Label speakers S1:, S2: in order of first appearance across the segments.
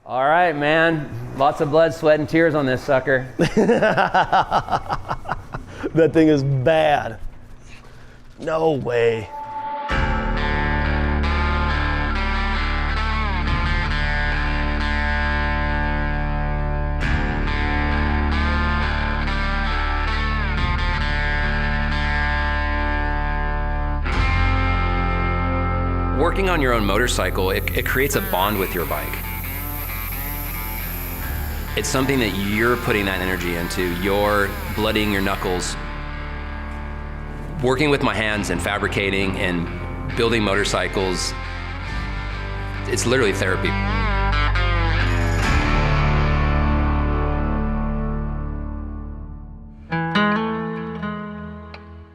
S1: All right, man. Lots of blood, sweat, and tears on this sucker.
S2: That thing is bad. No way.
S3: Working on your own motorcycle, it creates a bond with your bike. It's something that you're putting that energy into. You're bloodying your knuckles. Working with my hands and fabricating and building motorcycles, it's literally therapy.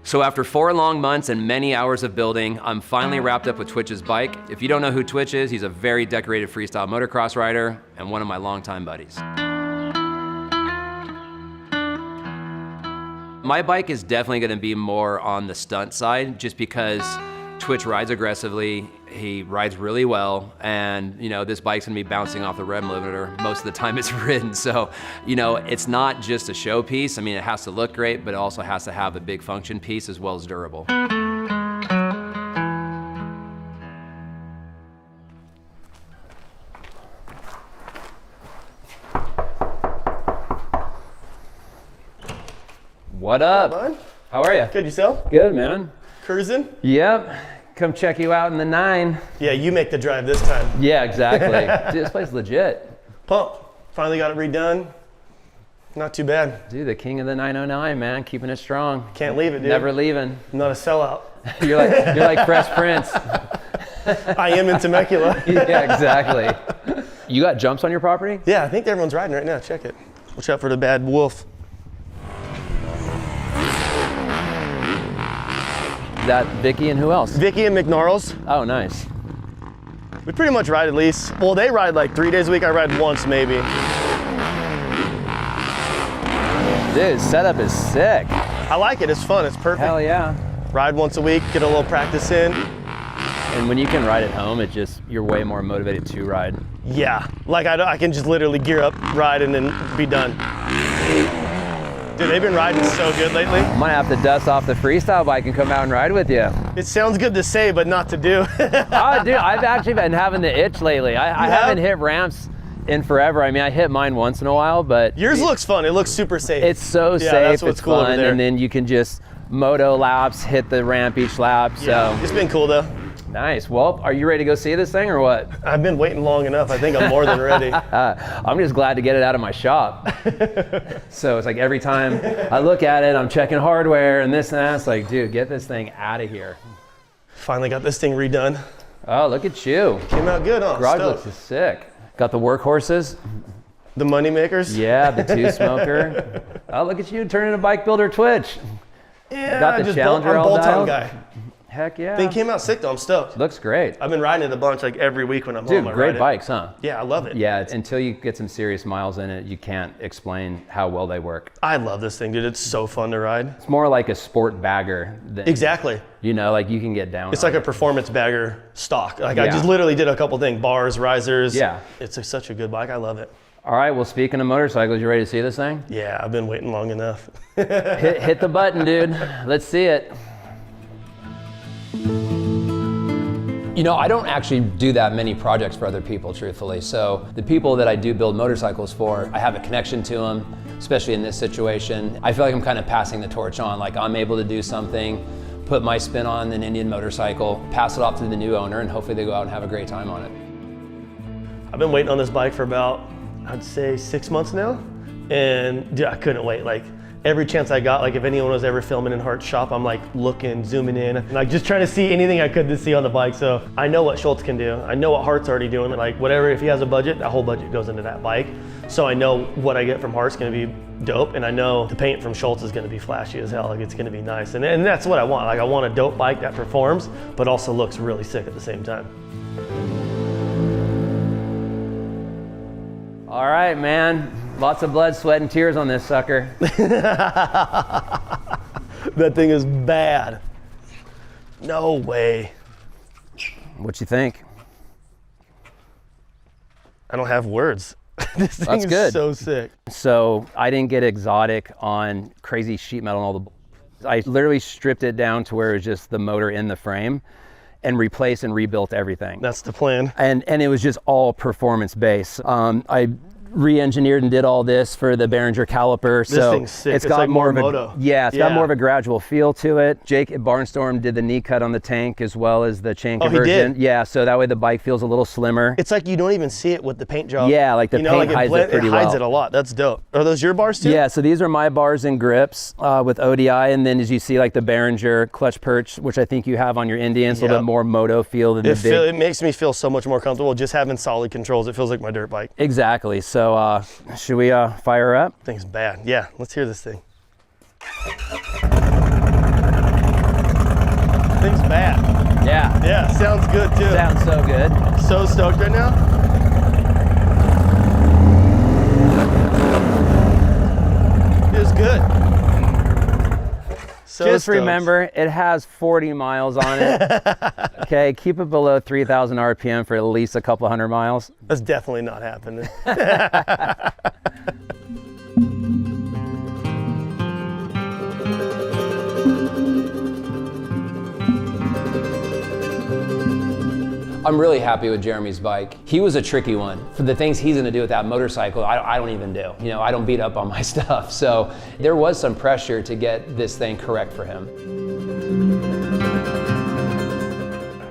S3: So after 4 long months and many hours of building, I'm finally wrapped up with Twitch's bike. If you don't know who Twitch is, he's a very decorated freestyle motocross rider and one of my longtime buddies. My bike is definitely gonna be more on the stunt side just because Twitch rides aggressively, he rides really well, and this bike's gonna be bouncing off the rev limiter most of the time it's ridden. So, it's not just a showpiece. I mean, it has to look great, but it also has to have a big function piece as well as durable.
S1: What up?
S2: Bud?
S1: How are you?
S2: Good, yourself?
S1: Good, man.
S2: Cruising?
S1: Yep. Come check you out in the 9.
S2: Yeah, you make the drive this time.
S1: Yeah, exactly. Dude, this place is legit.
S2: Pump. Finally got it redone. Not too bad.
S1: Dude, the king of the 909, man, keeping it strong.
S2: Can't leave it, dude.
S1: Never leaving.
S2: I'm not a sellout.
S1: You're like Fresh Prince.
S2: I am in Temecula.
S1: Yeah, exactly. You got jumps on your property?
S2: Yeah, I think everyone's riding right now. Check it. Watch out for the bad wolf.
S1: Is that Vicky and who else?
S2: Vicky and McNarls.
S1: Oh, nice.
S2: We pretty much ride at least. Well, they ride like 3 days a week. I ride once maybe.
S1: Dude, setup is sick.
S2: I like it. It's fun. It's perfect.
S1: Hell yeah.
S2: Ride once a week, get a little practice in.
S1: And when you can ride at home, you're way more motivated to ride.
S2: Yeah, like I can just literally gear up, ride, and then be done. Dude, they've been riding so good lately.
S1: I might have to dust off the freestyle bike and come out and ride with you.
S2: It sounds good to say, but not to do.
S1: Oh, dude, I've actually been having the itch lately. I haven't hit ramps in forever. I mean, I hit mine once in a while, but
S2: yours looks fun. It looks super safe.
S1: It's so safe.
S2: That's what's
S1: it's
S2: cool
S1: fun,
S2: over there.
S1: and then you can just moto laps, hit the ramp each lap.
S2: Yeah,
S1: so
S2: it's been cool though.
S1: Nice. Well, are you ready to go see this thing or what?
S2: I've been waiting long enough. I think I'm more than ready.
S1: I'm just glad to get it out of my shop. So it's like every time I look at it, I'm checking hardware and this and that. It's like, dude, get this thing out of here.
S2: Finally got this thing redone.
S1: Oh, look at you.
S2: Came out good, huh?
S1: Garage looks sick. Got the workhorses.
S2: The money makers.
S1: Yeah, the 2-smoker. Oh, look at you turning a bike builder Twitch.
S2: Yeah,
S1: got the Challenger all
S2: bolt-on
S1: dialed.
S2: guy.
S1: Heck yeah.
S2: Thing came out sick though. I'm stoked.
S1: Looks great.
S2: I've been riding it a bunch, like every week when I'm
S1: Dude,
S2: home. I
S1: great
S2: ride it.
S1: bikes, huh?
S2: Yeah, I love it.
S1: Yeah, until you get some serious miles in it, you can't explain how well they work.
S2: I love this thing, dude. It's so fun to ride.
S1: It's more like a sport bagger than,
S2: Exactly.
S1: Like you can get down.
S2: It's like a performance bagger stock. Like I
S1: Yeah.
S2: just literally did a couple things, bars, risers.
S1: Yeah.
S2: It's such a good bike. I love it.
S1: All right, well, speaking of motorcycles, you ready to see this thing?
S2: Yeah, I've been waiting long enough.
S1: Hit the button, dude. Let's see it. I don't actually do that many projects for other people, truthfully. So the people that I do build motorcycles for, I have a connection to them, especially in this situation. I feel like I'm kind of passing the torch on. Like I'm able to do something, put my spin on an Indian motorcycle, pass it off to the new owner, and hopefully they go out and have a great time on it.
S2: I've been waiting on this bike for about, I'd say 6 months now. And dude, I couldn't wait. Like every chance I got, like if anyone was ever filming in Hart's shop, I'm like looking, zooming in, and like just trying to see anything I could to see on the bike. So I know what Schultz can do. I know what Hart's already doing. Like whatever, if he has a budget, that whole budget goes into that bike. So I know what I get from Hart's gonna be dope, and I know the paint from Schultz is gonna be flashy as hell. Like it's gonna be nice. And that's what I want. Like I want a dope bike that performs, but also looks really sick at the same time.
S1: All right, man. Lots of blood, sweat, and tears on this sucker.
S2: That thing is bad. No way.
S1: What you think?
S2: I don't have words. This thing
S1: That's
S2: is
S1: good.
S2: so sick.
S1: So I didn't get exotic on crazy sheet metal and all the. I literally stripped it down to where it was just the motor in the frame, and replaced and rebuilt everything.
S2: That's the plan.
S1: And it was just all performance based. I re-engineered and did all this for the Behringer caliper.
S2: This thing's sick.
S1: It's
S2: It's
S1: got
S2: like
S1: more of
S2: Moto.
S1: It's got more of a gradual feel to it. Jake at Barnstorm did the knee cut on the tank as well as the chain conversion.
S2: He did?
S1: Yeah, so that way the bike feels a little slimmer.
S2: It's like you don't even see it with the paint job.
S1: Yeah, like the paint hides it pretty well.
S2: It hides it a lot. That's dope. Are those your bars too?
S1: Yeah, so these are my bars and grips with ODI, and then as you see like the Behringer clutch perch, which I think you have on your Indians, a little bit more moto feel than the big.
S2: It makes me feel so much more comfortable just having solid controls. It feels like my dirt bike.
S1: Exactly. So should we fire up?
S2: Thing's bad. Yeah, let's hear this thing. Thing's bad.
S1: Yeah.
S2: Yeah, sounds good too.
S1: Sounds so good.
S2: So stoked right now. Feels good. So
S1: Just
S2: stoked.
S1: remember, it has 40 miles on it. Okay, keep it below 3,000 RPM for at least a couple hundred miles.
S2: That's definitely not happening.
S1: I'm really happy with Jeremy's bike. He was a tricky one. For the things he's gonna do with that motorcycle, I don't even do. You know, I don't beat up on my stuff. So there was some pressure to get this thing correct for him.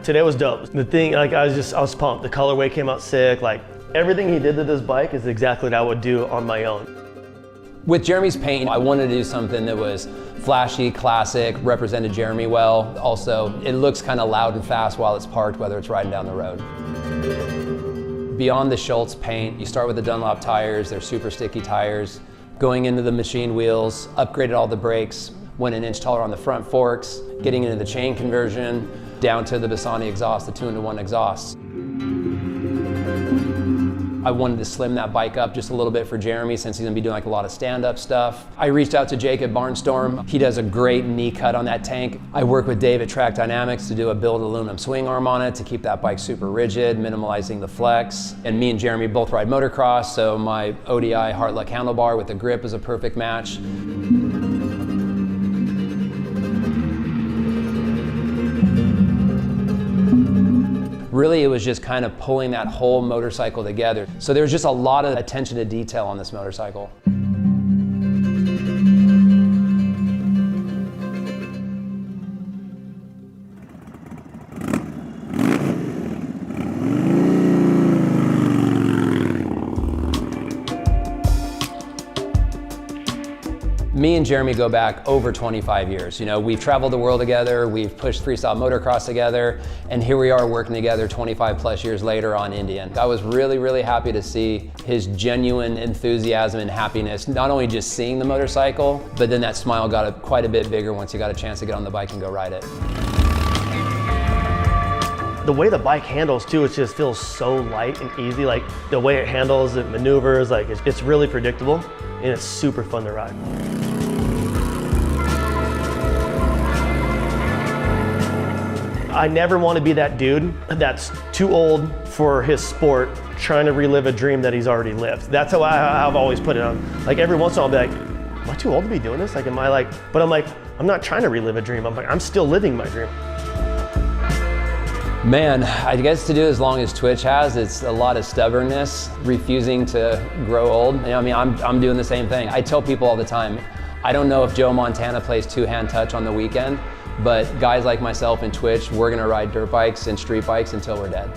S2: Today was dope. The thing, like I was pumped. The colorway came out sick. Like everything he did to this bike is exactly what I would do on my own.
S1: With Jeremy's paint, I wanted to do something that was flashy, classic, represented Jeremy well. Also, it looks kind of loud and fast while it's parked, whether it's riding down the road. Beyond the Schultz paint, you start with the Dunlop tires. They're super sticky tires. Going into the machine wheels, upgraded all the brakes, went an inch taller on the front forks, getting into the chain conversion, down to the Bassani exhaust, the 2-in-1 exhaust. I wanted to slim that bike up just a little bit for Jeremy since he's gonna be doing like a lot of stand-up stuff. I reached out to Jake at Barnstorm. He does a great knee cut on that tank. I work with Dave at Track Dynamics to do a billet aluminum swing arm on it to keep that bike super rigid, minimalizing the flex. And me and Jeremy both ride motocross, so my ODI Hartluck handlebar with the grip is a perfect match. Really, it was just kind of pulling that whole motorcycle together. So there was just a lot of attention to detail on this motorcycle. Me and Jeremy go back over 25 years. You know, we've traveled the world together, we've pushed freestyle motocross together, and here we are working together 25 plus years later on Indian. I was really, really happy to see his genuine enthusiasm and happiness, not only just seeing the motorcycle, but then that smile got quite a bit bigger once he got a chance to get on the bike and go ride it.
S2: The way the bike handles too, it just feels so light and easy. Like the way it handles, it maneuvers, like it's really predictable and it's super fun to ride. I never want to be that dude that's too old for his sport, trying to relive a dream that he's already lived. That's how I've always put it on. Like every once in a while I'll be like, am I too old to be doing this? Like, am I like, but I'm like, I'm not trying to relive a dream. I'm like, I'm still living my dream.
S1: Man, I guess to do as long as Twitch has, it's a lot of stubbornness, refusing to grow old. You know, I mean, I'm doing the same thing. I tell people all the time, I don't know if Joe Montana plays two-hand touch on the weekend, but guys like myself and Twitch, we're gonna ride dirt bikes and street bikes until we're dead.